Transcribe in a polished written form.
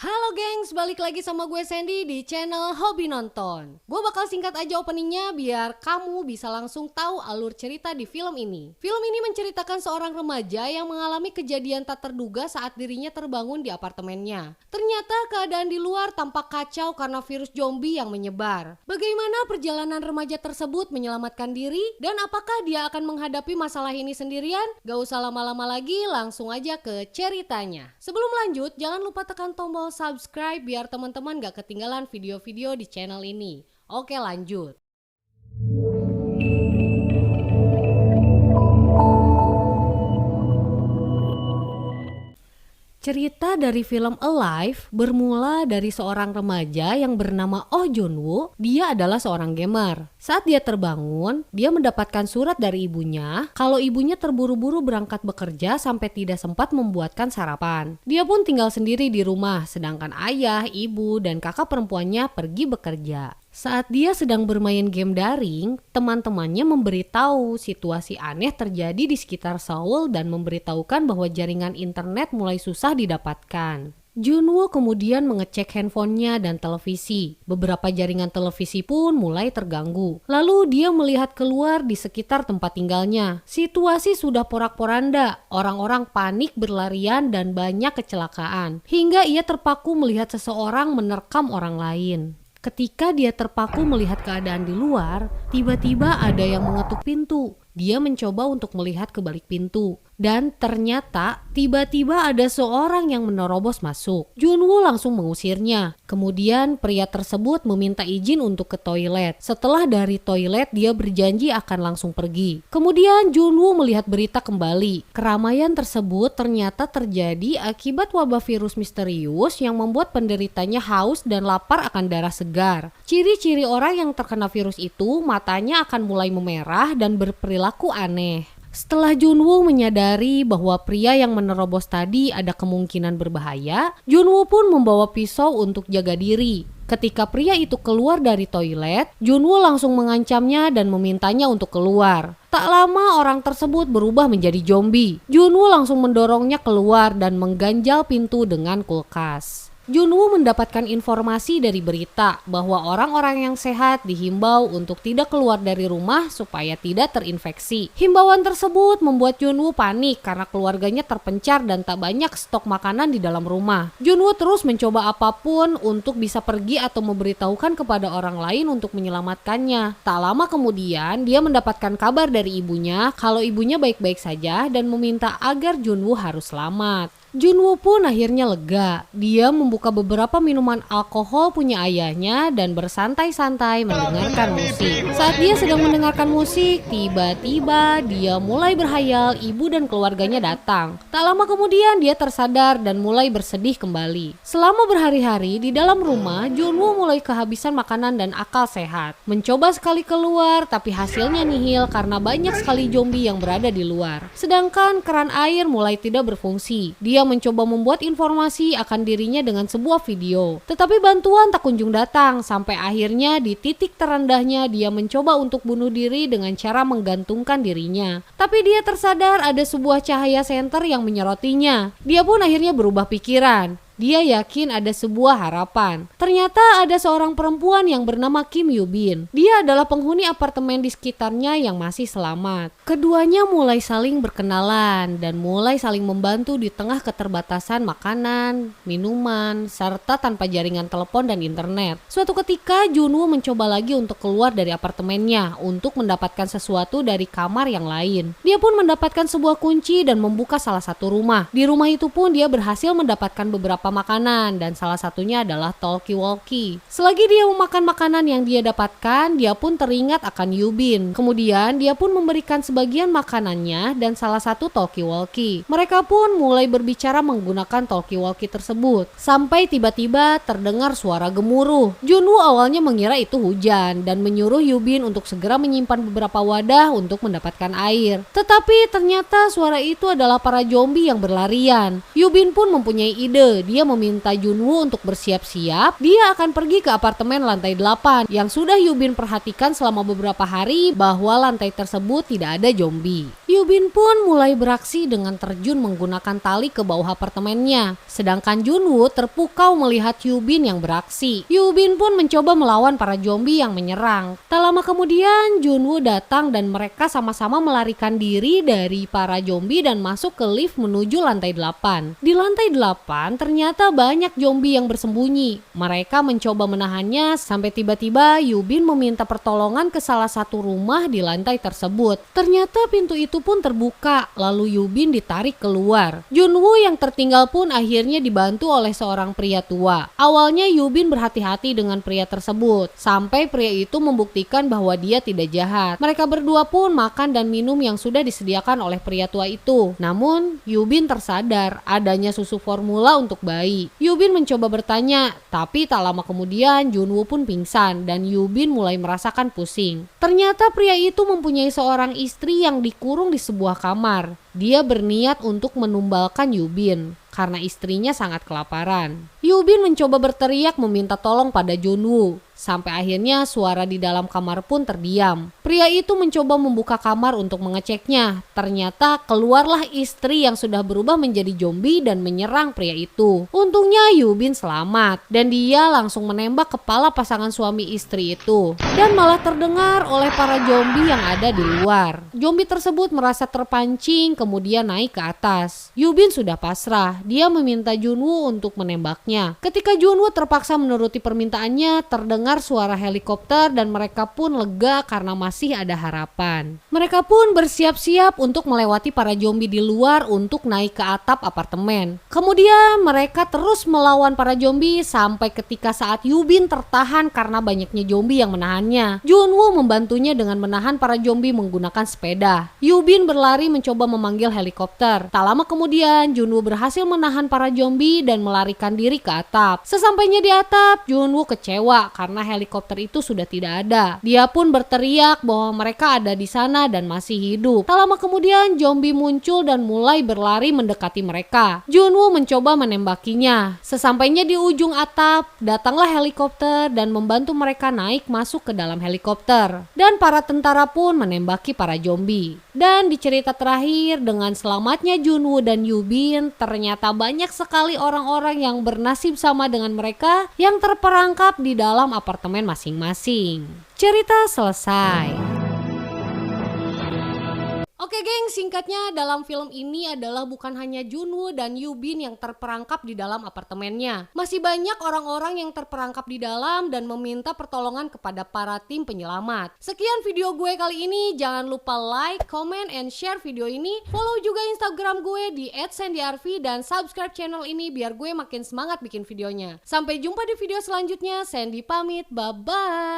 Halo gengs, balik lagi sama gue Sandy di channel Hobi Nonton. Gue bakal singkat aja openingnya biar kamu bisa langsung tahu alur cerita di film ini. Film ini menceritakan seorang remaja yang mengalami kejadian tak terduga saat dirinya terbangun di apartemennya. Ternyata keadaan di luar tampak kacau karena virus zombie yang menyebar. Bagaimana perjalanan remaja tersebut menyelamatkan diri dan apakah dia akan menghadapi masalah ini sendirian? Gak usah lama-lama lagi, langsung aja ke ceritanya. Sebelum lanjut, jangan lupa tekan tombol subscribe biar teman-teman gak ketinggalan video-video di channel ini. Oke, lanjut. Cerita dari film Alive bermula dari seorang remaja yang bernama Oh Jun-woo. Dia adalah seorang gamer. Saat dia terbangun, dia mendapatkan surat dari ibunya kalau ibunya terburu-buru berangkat bekerja sampai tidak sempat membuatkan sarapan. Dia pun tinggal sendiri di rumah, sedangkan ayah, ibu, dan kakak perempuannya pergi bekerja. Saat dia sedang bermain game daring, teman-temannya memberitahu situasi aneh terjadi di sekitar Seoul dan memberitahukan bahwa jaringan internet mulai susah didapatkan. Junwoo kemudian mengecek handphonenya dan televisi. Beberapa jaringan televisi pun mulai terganggu. Lalu dia melihat keluar di sekitar tempat tinggalnya. Situasi sudah porak-poranda. Orang-orang panik berlarian dan banyak kecelakaan. Hingga ia terpaku melihat seseorang menerkam orang lain. Ketika dia terpaku melihat keadaan di luar, tiba-tiba ada yang mengetuk pintu. Dia mencoba untuk melihat ke balik pintu. Dan ternyata tiba-tiba ada seorang yang menerobos masuk. Junwoo langsung mengusirnya. Kemudian pria tersebut meminta izin untuk ke toilet. Setelah dari toilet dia berjanji akan langsung pergi. Kemudian Junwoo melihat berita kembali. Keramaian tersebut ternyata terjadi akibat wabah virus misterius yang membuat penderitanya haus dan lapar akan darah segar. Ciri-ciri orang yang terkena virus itu matanya akan mulai memerah dan berperilaku aneh. Setelah Junwoo menyadari bahwa pria yang menerobos tadi ada kemungkinan berbahaya, Junwoo pun membawa pisau untuk jaga diri. Ketika pria itu keluar dari toilet, Junwoo langsung mengancamnya dan memintanya untuk keluar. Tak lama orang tersebut berubah menjadi zombie. Junwoo langsung mendorongnya keluar dan mengganjal pintu dengan kulkas. Junwoo mendapatkan informasi dari berita bahwa orang-orang yang sehat dihimbau untuk tidak keluar dari rumah supaya tidak terinfeksi. Himbauan tersebut membuat Junwoo panik karena keluarganya terpencar dan tak banyak stok makanan di dalam rumah. Junwoo terus mencoba apapun untuk bisa pergi atau memberitahukan kepada orang lain untuk menyelamatkannya. Tak lama kemudian dia mendapatkan kabar dari ibunya kalau ibunya baik-baik saja dan meminta agar Junwoo harus selamat. Junwoo pun akhirnya lega. Dia membuka beberapa minuman alkohol punya ayahnya dan bersantai-santai mendengarkan musik. Saat dia sedang mendengarkan musik, tiba-tiba dia mulai berhayal ibu dan keluarganya datang. Tak lama kemudian dia tersadar dan mulai bersedih kembali. Selama berhari-hari di dalam rumah, Junwoo mulai kehabisan makanan dan akal sehat. Mencoba sekali keluar, tapi hasilnya nihil karena banyak sekali zombie yang berada di luar. Sedangkan keran air mulai tidak berfungsi. Dia mencoba membuat informasi akan dirinya dengan sebuah video. Tetapi bantuan tak kunjung datang sampai akhirnya di titik terendahnya dia mencoba untuk bunuh diri dengan cara menggantungkan dirinya. Tapi dia tersadar ada sebuah cahaya senter yang menyerotinya. Dia pun akhirnya berubah pikiran. Dia yakin ada sebuah harapan. Ternyata ada seorang perempuan yang bernama Kim Yoo-bin. Dia adalah penghuni apartemen di sekitarnya yang masih selamat. Keduanya mulai saling berkenalan dan mulai saling membantu di tengah keterbatasan makanan, minuman, serta tanpa jaringan telepon dan internet. Suatu ketika Junwoo mencoba lagi untuk keluar dari apartemennya untuk mendapatkan sesuatu dari kamar yang lain. Dia pun mendapatkan sebuah kunci dan membuka salah satu rumah. Di rumah itu pun dia berhasil mendapatkan beberapa makanan dan salah satunya adalah talkie-walkie. Selagi dia memakan makanan yang dia dapatkan, dia pun teringat akan Yoo-bin. Kemudian dia pun memberikan sebagian makanannya dan salah satu talkie-walkie. Mereka pun mulai berbicara menggunakan talkie-walkie tersebut. Sampai tiba-tiba terdengar suara gemuruh. Junwoo awalnya mengira itu hujan dan menyuruh Yoo-bin untuk segera menyimpan beberapa wadah untuk mendapatkan air. Tetapi ternyata suara itu adalah para zombie yang berlarian. Yoo-bin pun mempunyai ide. dia meminta Junwoo untuk bersiap-siap. Dia akan pergi ke apartemen lantai 8 yang sudah Yubin perhatikan selama beberapa hari bahwa lantai tersebut tidak ada zombie. Yubin pun mulai beraksi dengan terjun menggunakan tali ke bawah apartemennya. Sedangkan Junwoo terpukau melihat Yubin yang beraksi. Yubin pun mencoba melawan para zombie yang menyerang. Tak lama kemudian Junwoo datang dan mereka sama-sama melarikan diri dari para zombie dan masuk ke lift menuju lantai 8. Di lantai 8 ternyata banyak zombie yang bersembunyi. Mereka mencoba menahannya sampai tiba-tiba Yubin meminta pertolongan ke salah satu rumah di lantai tersebut. Ternyata pintu itu pun terbuka, lalu Yubin ditarik keluar. Junwoo yang tertinggal pun akhirnya dibantu oleh seorang pria tua. Awalnya Yubin berhati-hati dengan pria tersebut, sampai pria itu membuktikan bahwa dia tidak jahat. Mereka berdua pun makan dan minum yang sudah disediakan oleh pria tua itu. Namun Yubin tersadar adanya susu formula untuk bayi. Yubin mencoba bertanya, tapi tak lama kemudian Junwoo pun pingsan dan Yubin mulai merasakan pusing. Ternyata pria itu mempunyai seorang istri yang dikurung di sebuah kamar. Dia berniat untuk menumbalkan Yubin karena istrinya sangat kelaparan. Yubin mencoba berteriak meminta tolong pada Junwoo. Sampai akhirnya suara di dalam kamar pun terdiam. Pria itu mencoba membuka kamar untuk mengeceknya. Ternyata keluarlah istri yang sudah berubah menjadi zombie dan menyerang pria itu. Untungnya Yubin selamat dan dia langsung menembak kepala pasangan suami istri itu. Dan malah terdengar oleh para zombie yang ada di luar. Zombie tersebut merasa terpancing kemudian naik ke atas. Yubin sudah pasrah. Dia meminta Junwoo untuk menembaknya. Ketika Junwoo terpaksa menuruti permintaannya, terdengar suara helikopter dan mereka pun lega karena masih ada harapan. Mereka pun bersiap-siap untuk melewati para zombie di luar untuk naik ke atap apartemen. Kemudian mereka terus melawan para zombie sampai ketika saat Yubin tertahan karena banyaknya zombie yang menahannya. Junwoo membantunya dengan menahan para zombie menggunakan sepeda. Yubin berlari mencoba memanggil helikopter. Tak lama kemudian Junwoo berhasil menahan para zombie dan melarikan diri ke atap. Sesampainya di atap, Junwoo kecewa karena helikopter itu sudah tidak ada. Dia pun berteriak bahwa mereka ada di sana dan masih hidup. Tak lama kemudian zombie muncul dan mulai berlari mendekati mereka. Junwoo mencoba menembakinya. Sesampainya di ujung atap, datanglah helikopter dan membantu mereka naik masuk ke dalam helikopter. Dan para tentara pun menembaki para zombie. Dan di cerita terakhir, dengan selamatnya Junwoo dan Yubin, ternyata banyak sekali orang-orang yang bernasib sama dengan mereka yang terperangkap di dalam apartemen masing-masing. Cerita selesai. Oke geng, singkatnya dalam film ini adalah bukan hanya Junwoo dan Yubin yang terperangkap di dalam apartemennya. Masih banyak orang-orang yang terperangkap di dalam dan meminta pertolongan kepada para tim penyelamat. Sekian video gue kali ini, jangan lupa like, comment, and share video ini. Follow juga Instagram gue di @sandyarvi dan subscribe channel ini biar gue makin semangat bikin videonya. Sampai jumpa di video selanjutnya, Sandy pamit, bye-bye.